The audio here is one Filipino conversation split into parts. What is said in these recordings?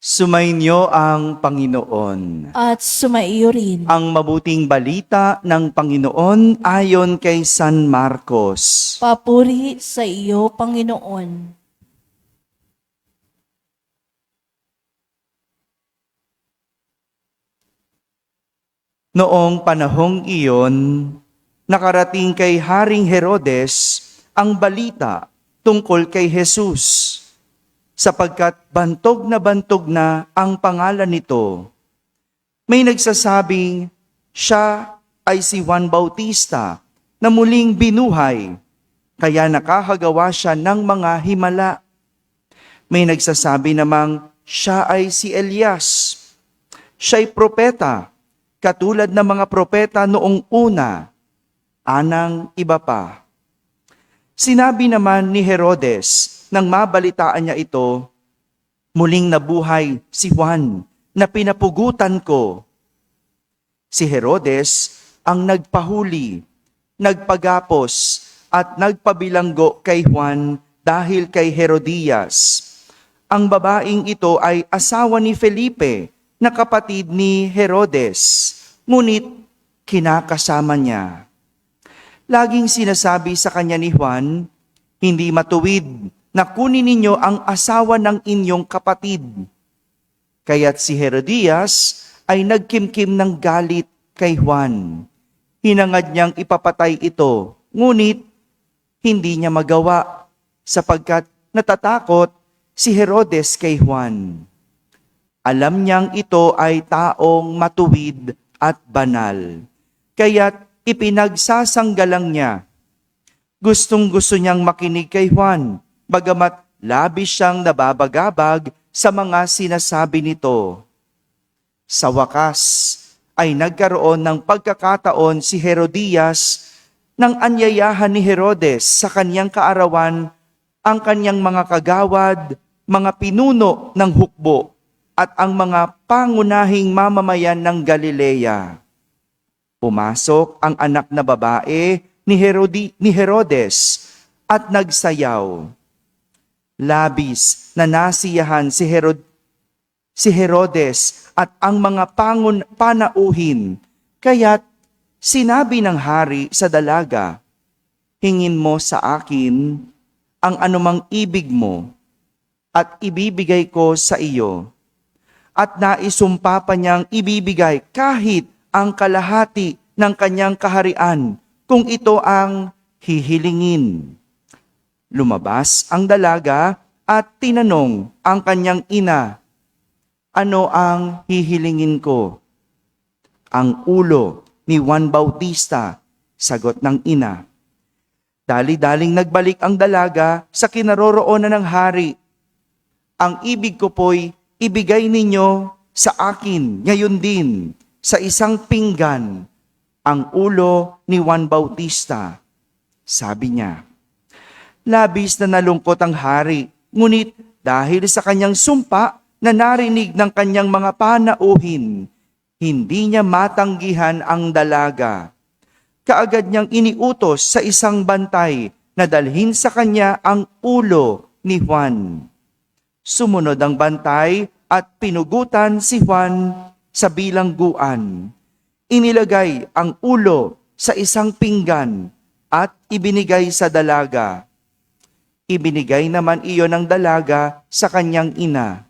Sumainyo ang Panginoon. At sumaiyo rin. Ang mabuting balita ng Panginoon ayon kay San Marcos. Papuri sa iyo, Panginoon. Noong panahong iyon, nakarating kay Haring Herodes ang balita tungkol kay Jesus, sapagkat bantog na ang pangalan nito. May nagsasabing siya ay si Juan Bautista na muling binuhay, kaya nakahagawa siya ng mga himala. May nagsasabi namang siya ay si Elias. Siya'y propeta, katulad ng mga propeta noong una, anang iba pa. Sinabi naman ni Herodes, nang mabalitaan niya ito, muling nabuhay si Juan na pinapugutan ko. Si Herodes ang nagpahuli, nagpagapos at nagpabilanggo kay Juan dahil kay Herodias. Ang babaeng ito ay asawa ni Felipe na kapatid ni Herodes, ngunit kinakasama niya. Laging sinasabi sa kanya ni Juan, hindi matuwid na kunin ninyo ang asawa ng inyong kapatid. Kaya't si Herodias ay nagkimkim ng galit kay Juan. Hinangad niyang ipapatay ito, ngunit hindi niya magawa sapagkat natatakot si Herodes kay Juan. Alam niyang ito ay taong matuwid at banal, kaya't ipinagsasanggalang niya. Gustong-gusto niyang makinig kay Juan, bagamat labis siyang nababagabag sa mga sinasabi nito. Sa wakas ay nagkaroon ng pagkakataon si Herodias nang anyayahan ni Herodes sa kanyang kaarawan ang kanyang mga kagawad, mga pinuno ng hukbo at ang mga pangunahing mamamayan ng Galilea. Pumasok ang anak na babae ni Herodes at nagsayaw. Labis na nasiyahan si Herodes at ang mga panauhin, kaya't sinabi ng hari sa dalaga, hingin mo sa akin ang anumang ibig mo at ibibigay ko sa iyo. At naisumpa pa niyang ibibigay kahit ang kalahati ng kanyang kaharian kung ito ang hihilingin. Lumabas ang dalaga at tinanong ang kanyang ina, ano ang hihilingin ko? Ang ulo ni Juan Bautista, sagot ng ina. Dali-daling nagbalik ang dalaga sa kinaroroonan ng hari. Ang ibig ko po'y ibigay ninyo sa akin ngayon din sa isang pinggan ang ulo ni Juan Bautista, sabi niya. Labis na nalungkot ang hari, ngunit dahil sa kanyang sumpa na narinig ng kanyang mga panauhin, hindi niya matanggihan ang dalaga. Kaagad niyang iniutos sa isang bantay na dalhin sa kanya ang ulo ni Juan. Sumunod ang bantay at pinugutan si Juan sa bilangguan. Inilagay ang ulo sa isang pinggan at ibinigay sa dalaga. Ibinigay naman iyon ng dalaga sa kanyang ina.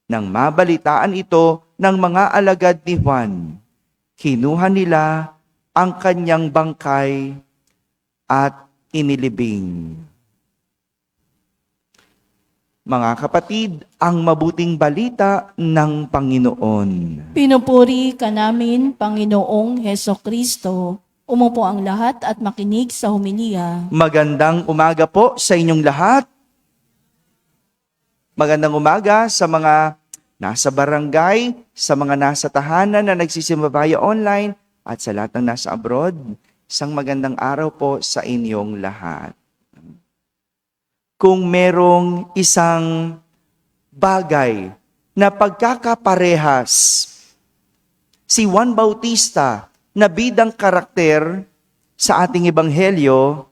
Nang mabalitaan ito ng mga alagad ni Juan, kinuha nila ang kanyang bangkay at inilibing. Mga kapatid, ang mabuting balita ng Panginoon. Pinupuri ka namin, Panginoong Hesukristo. Umupo ang lahat at makinig sa homilya. Magandang umaga po sa inyong lahat. Magandang umaga sa mga nasa barangay, sa mga nasa tahanan na nagsisimbabaya online, at sa lahat ng nasa abroad. Isang magandang araw po sa inyong lahat. Kung merong isang bagay na pagkakaparehas, si Juan Bautista na bidang karakter sa ating ebanghelyo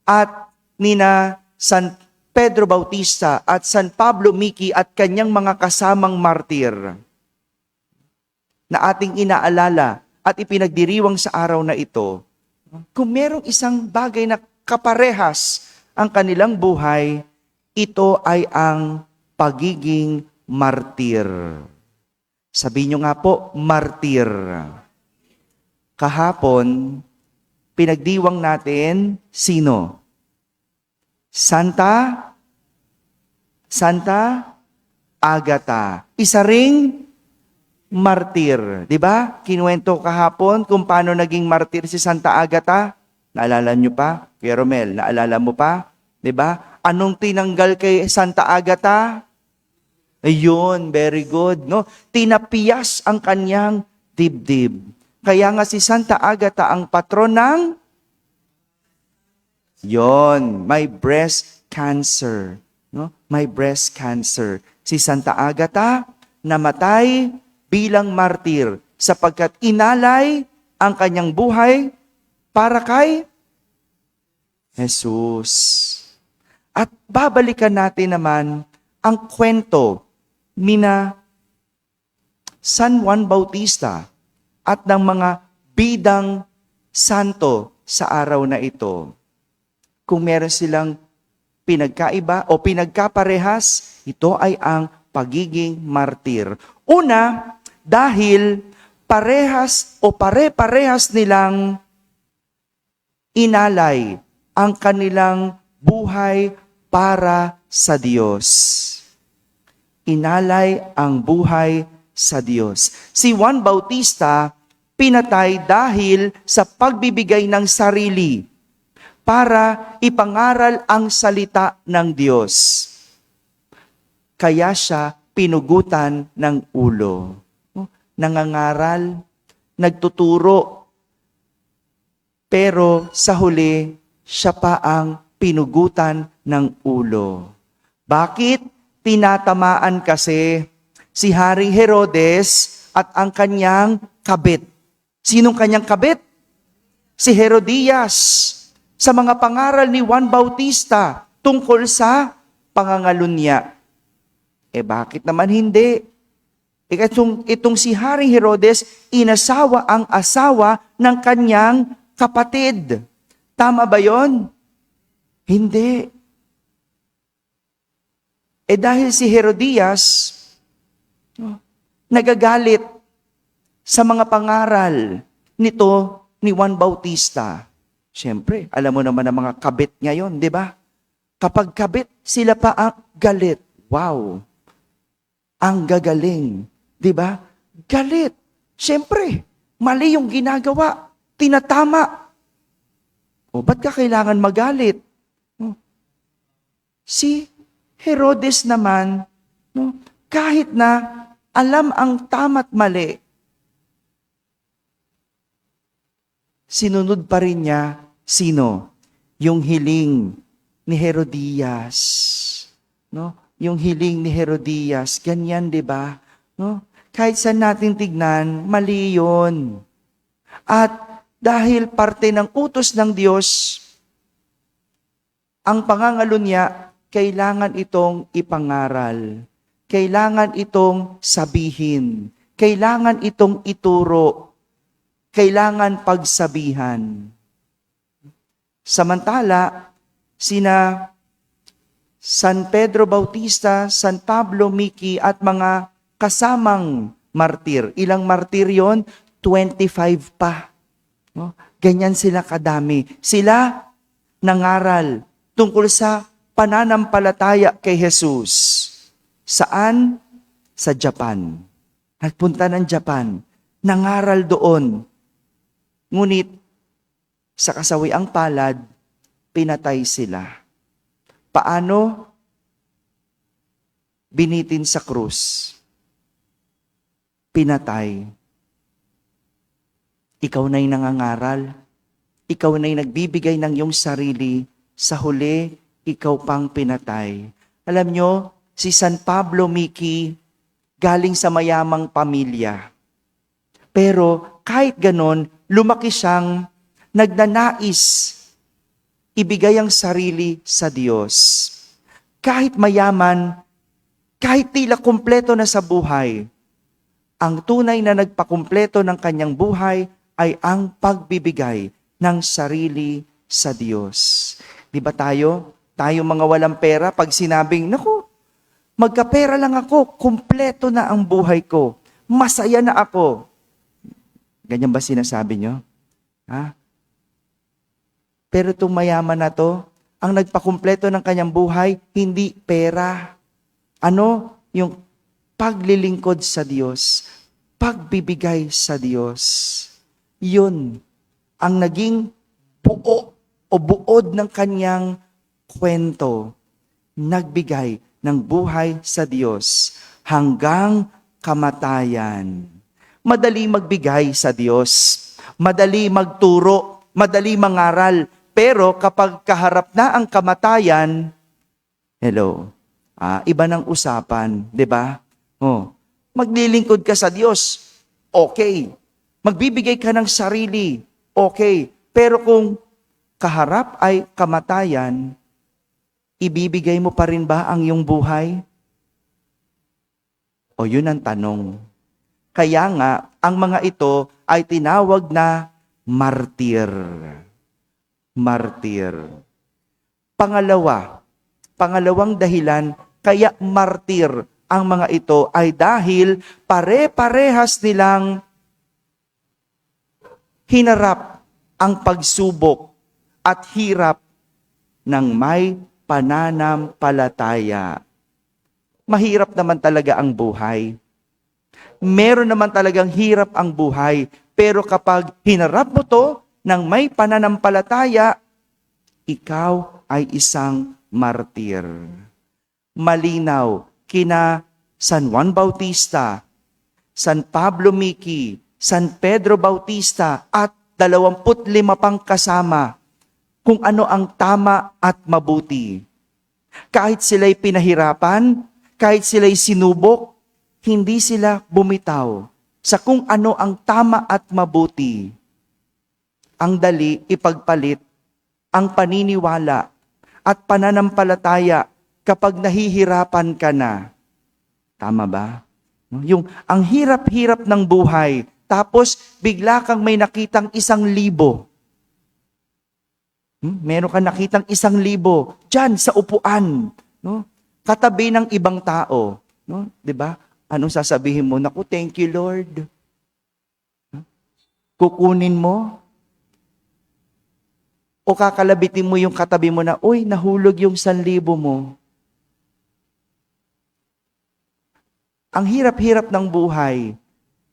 at nina San Pedro Bautista at San Pablo Miki at kanyang mga kasamang martir na ating inaalala at ipinagdiriwang sa araw na ito, kung merong isang bagay na kaparehas ang kanilang buhay, ito ay ang pagiging martir. Sabihin nyo nga po, martir. Kahapon, pinagdiwang natin, sino? Santa Agata. Isa ring martir. Di ba? Kinuwento kahapon kung paano naging martir si Santa Agata. Naalala nyo pa? Kuya Romel, naalala mo pa? Di ba? Anong tinanggal kay Santa Agata? Ayun, very good. No? Tinapiyas ang kanyang dibdib. Kaya nga si Santa Agata ang patron ng may breast cancer. No? May breast cancer. Si Santa Agata namatay bilang martir sapagkat inalay ang kanyang buhay para kay Jesus. At babalikan natin naman ang kwento nina San Juan Bautista at ng mga bidang santo sa araw na ito. Kung meron silang pinagkaiba o pinagkaparehas, ito ay ang pagiging martir. Una, dahil parehas o pare-parehas nilang inalay ang kanilang buhay para sa Diyos. Inalay ang buhay sa Diyos. Si Juan Bautista pinatay dahil sa pagbibigay ng sarili para ipangaral ang salita ng Diyos. Kaya siya pinugutan ng ulo. Nangangaral, nagtuturo, pero sa huli, siya pa ang pinugutan ng ulo. Bakit? Tinatamaan kasi si Haring Herodes at ang kanyang kabit. Sinong kanyang kabit? Si Herodias. Sa mga pangaral ni Juan Bautista tungkol sa pangangalunya. Bakit naman hindi? Itong si Haring Herodes, inasawa ang asawa ng kanyang kapatid. Tama ba yon? Hindi. Dahil si Herodias, nagagalit sa mga pangaral nito ni Juan Bautista. Siyempre, alam mo naman ang mga kabit ngayon, di ba? Kapag kabit, sila pa ang galit. Wow! Ang gagaling. Di ba? Galit. Siyempre, mali yung ginagawa. Tinatama. Ba't ka kailangan magalit? Si Herodes naman, kahit na alam ang tama't mali, sinunod pa rin niya, sino? Yung hiling ni Herodias. No? Yung hiling ni Herodias, ganyan, di ba? No? Kahit saan natin tignan, mali yun. At dahil parte ng utos ng Diyos, ang pangangalunya, kailangan itong ipangaral. Kailangan itong sabihin. Kailangan itong ituro. Kailangan pagsabihan. Samantala, sina San Pedro Bautista, San Pablo Miki at mga kasamang martir. Ilang martir yon? 25 pa. No? Ganyan sila kadami. Sila nangaral tungkol sa pananampalataya kay Jesus. Saan? Sa Japan. Nagpunta ng Japan. Nangaral doon. Ngunit, sa kasawiang palad, pinatay sila. Paano? Binitin sa krus. Pinatay. Ikaw na'y nangangaral. Ikaw na'y nagbibigay ng iyong sarili. Sa huli, ikaw pang pinatay. Alam nyo, si San Pablo Miki, galing sa mayamang pamilya. Pero kahit ganon, lumaki siyang nagnanais ibigay ang sarili sa Diyos. kahit mayaman, kahit tila kumpleto na sa buhay, ang tunay na nagpakumpleto ng kanyang buhay ay ang pagbibigay ng sarili sa Diyos. Di ba tayo? Tayo mga walang pera, pag sinabing, naku, magkapera lang ako, kumpleto na ang buhay ko. Masaya na ako. Ganyan ba sinasabi nyo? Ha? Pero itong mayaman na to, ang nagpakumpleto ng kanyang buhay, hindi pera. Ano? Yung paglilingkod sa Diyos, pagbibigay sa Diyos. Yun ang naging buo o buod ng kanyang kwento. Nagbigay ng buhay sa Diyos hanggang kamatayan. Madali magbigay sa Diyos, madali magturo, madali mangaral, pero kapag kaharap na ang kamatayan, iba ng usapan, di ba? Maglilingkod ka sa Diyos, okay. Magbibigay ka ng sarili, okay. Pero kung kaharap ay kamatayan, ibibigay mo pa rin ba ang iyong buhay? O yun ang tanong. Kaya nga, ang mga ito ay tinawag na martir. Martir. Pangalawang dahilan, kaya martir ang mga ito ay dahil pare-parehas nilang hinarap ang pagsubok at hirap ng may pananampalataya. Mahirap naman talaga ang buhay. Meron naman talagang hirap ang buhay. Pero kapag hinarap mo to ng may pananampalataya, ikaw ay isang martir. Malinaw kina San Juan Bautista, San Pablo Miki, San Pedro Bautista at 25 pang kasama kung ano ang tama at mabuti. Kahit sila'y pinahirapan, kahit sila'y sinubok, hindi sila bumitaw sa kung ano ang tama at mabuti. Ang dali ipagpalit ang paniniwala at pananampalataya kapag nahihirapan ka na. Tama ba? Ang hirap-hirap ng buhay, tapos bigla kang may nakitang 1,000. Meron kang nakitang 1,000 dyan sa upuan, katabi ng ibang tao. 'Di ba? Anong sasabihin mo? Naku, thank you Lord. Kukunin mo? O kakalabitin mo yung katabi mo na, uy, nahulog yung 1,000 mo. Ang hirap-hirap ng buhay.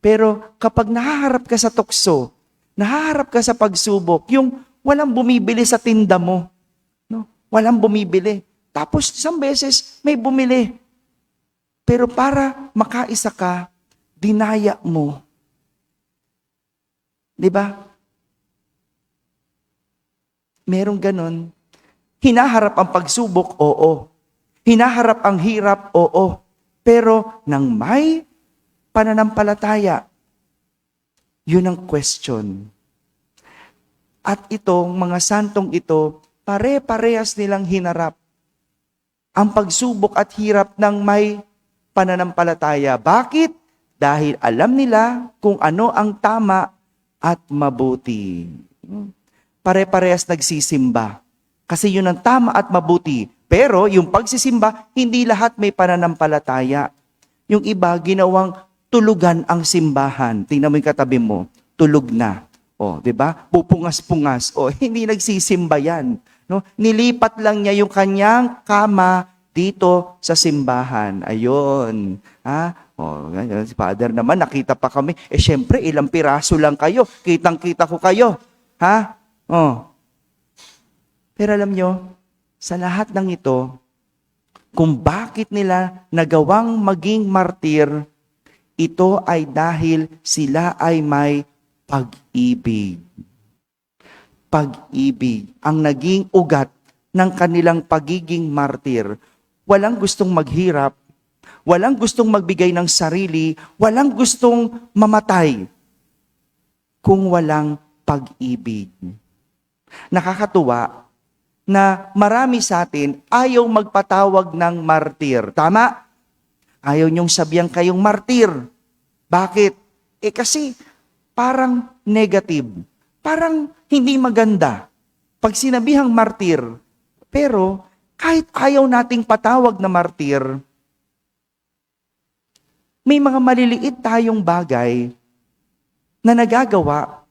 Pero kapag nahaharap ka sa tukso, nahaharap ka sa pagsubok, yung walang bumibili sa tinda mo. Walang bumibili. Tapos isang beses, may bumili. Pero para makaisa ka, dinaya mo. Di ba? Merong ganon. Hinaharap ang pagsubok, oo. Hinaharap ang hirap, oo. Pero nang may pananampalataya, yun ang question. At itong mga santong ito, pare-parehas nilang hinarap ang pagsubok at hirap ng may pananampalataya. Bakit? Dahil alam nila kung ano ang tama at mabuti. Pare-parehas nagsisimba. Kasi yun ang tama at mabuti. Pero yung pagsisimba, hindi lahat may pananampalataya. Yung iba, ginawang tulugan ang simbahan. Tingnan mo yung katabi mo, tulog na. Di ba? Pupungas-pungas. Hindi nagsisimba yan. Nilipat lang niya yung kanyang kama dito sa simbahan. Ayun. Si Father naman, nakita pa kami. Syempre, ilang piraso lang kayo. Kitang-kita ko kayo. Pero alam nyo, sa lahat ng ito, kung bakit nila nagawang maging martir, ito ay dahil sila ay may pag-ibig. Pag-ibig ang naging ugat ng kanilang pagiging martir. Walang gustong maghirap, walang gustong magbigay ng sarili, walang gustong mamatay kung walang pag-ibig. Nakakatuwa, na marami sa atin ayaw magpatawag ng martir. Tama? Ayaw niyong sabihan kayong martir. Bakit? Kasi parang negative. Parang hindi maganda. Pag sinabihang martir, pero kahit ayaw nating patawag na martir, may mga maliliit tayong bagay na nagagawa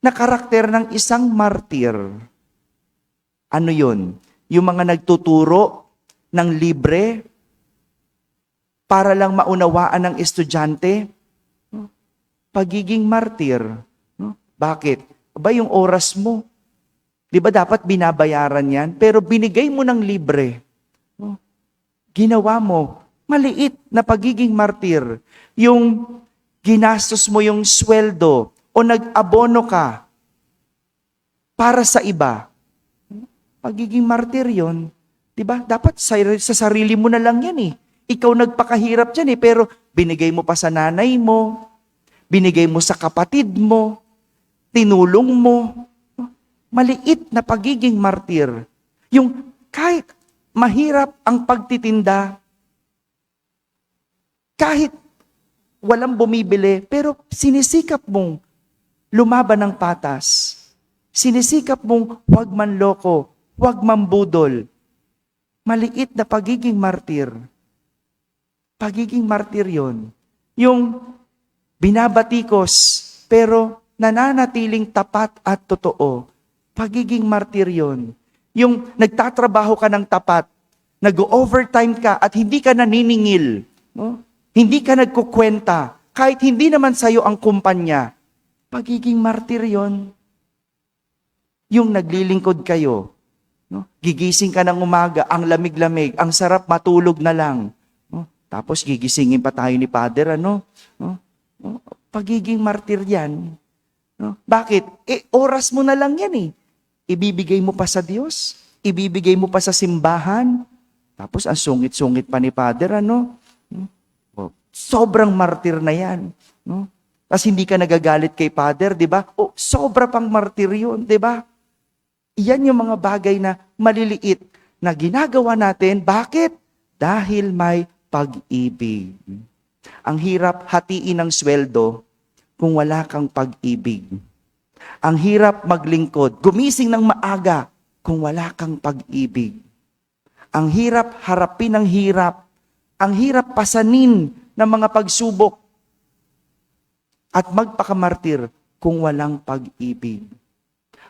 na karakter ng isang martir. Ano yun? Yung mga nagtuturo ng libre para lang maunawaan ng estudyante. Pagiging martir. Bakit? Aba, yung oras mo. Di ba dapat binabayaran yan? Pero binigay mo ng libre. Ginawa mo. Maliit na pagiging martir. Yung ginastos mo yung sweldo o nag-abono ka para sa iba. Pagiging martir yon. Di ba? Dapat sa sarili mo na lang yan eh. Ikaw nagpakahirap dyan eh. Pero binigay mo pa sa nanay mo. Binigay mo sa kapatid mo. Tinulong mo. Maliit na pagiging martir. Yung kahit mahirap ang pagtitinda, kahit walang bumibili, pero sinisikap mong lumaban ng patas. Sinisikap mong huwag manloko, huwag mambudol. Maliit na pagiging martir. Pagiging martir yon. Yung binabatikos, pero nananatiling tapat at totoo. Pagiging martir yon. Yung nagtatrabaho ka ng tapat, nag-overtime ka at hindi ka naniningil. No? Hindi ka nagkukwenta. Kahit hindi naman sa'yo ang kumpanya. Pagiging martir yon. Yung naglilingkod kayo. No? Gigising ka ng umaga, ang lamig-lamig, ang sarap matulog na lang. No? Tapos gigisingin pa tayo ni Father, ano? No? No? Pagiging martir yan. No? Bakit? Oras mo na lang yan eh. Ibibigay mo pa sa Diyos. Ibibigay mo pa sa simbahan. Tapos ang sungit-sungit pa ni Father, ano? Sobrang martir na yan. No? Tapos hindi ka nagagalit kay Father, di ba? Sobra pang martir yun, di ba? Iyan yung mga bagay na maliliit na ginagawa natin. Bakit? Dahil may pag-ibig. Ang hirap hatiin ng sweldo kung wala kang pag-ibig. Ang hirap maglingkod, gumising ng maaga kung wala kang pag-ibig. Ang hirap harapin ang hirap. Ang hirap pasanin ng mga pagsubok at magpakamartir kung walang pag-ibig.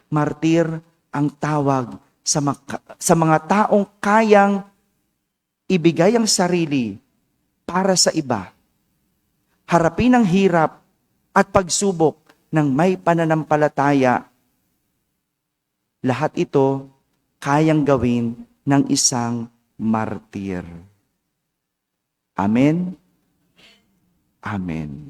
Martir ang tawag sa mga taong kayang ibigay ang sarili para sa iba. Harapin ang hirap at pagsubok ng may pananampalataya. Lahat ito kayang gawin ng isang martir. Amen? Amen.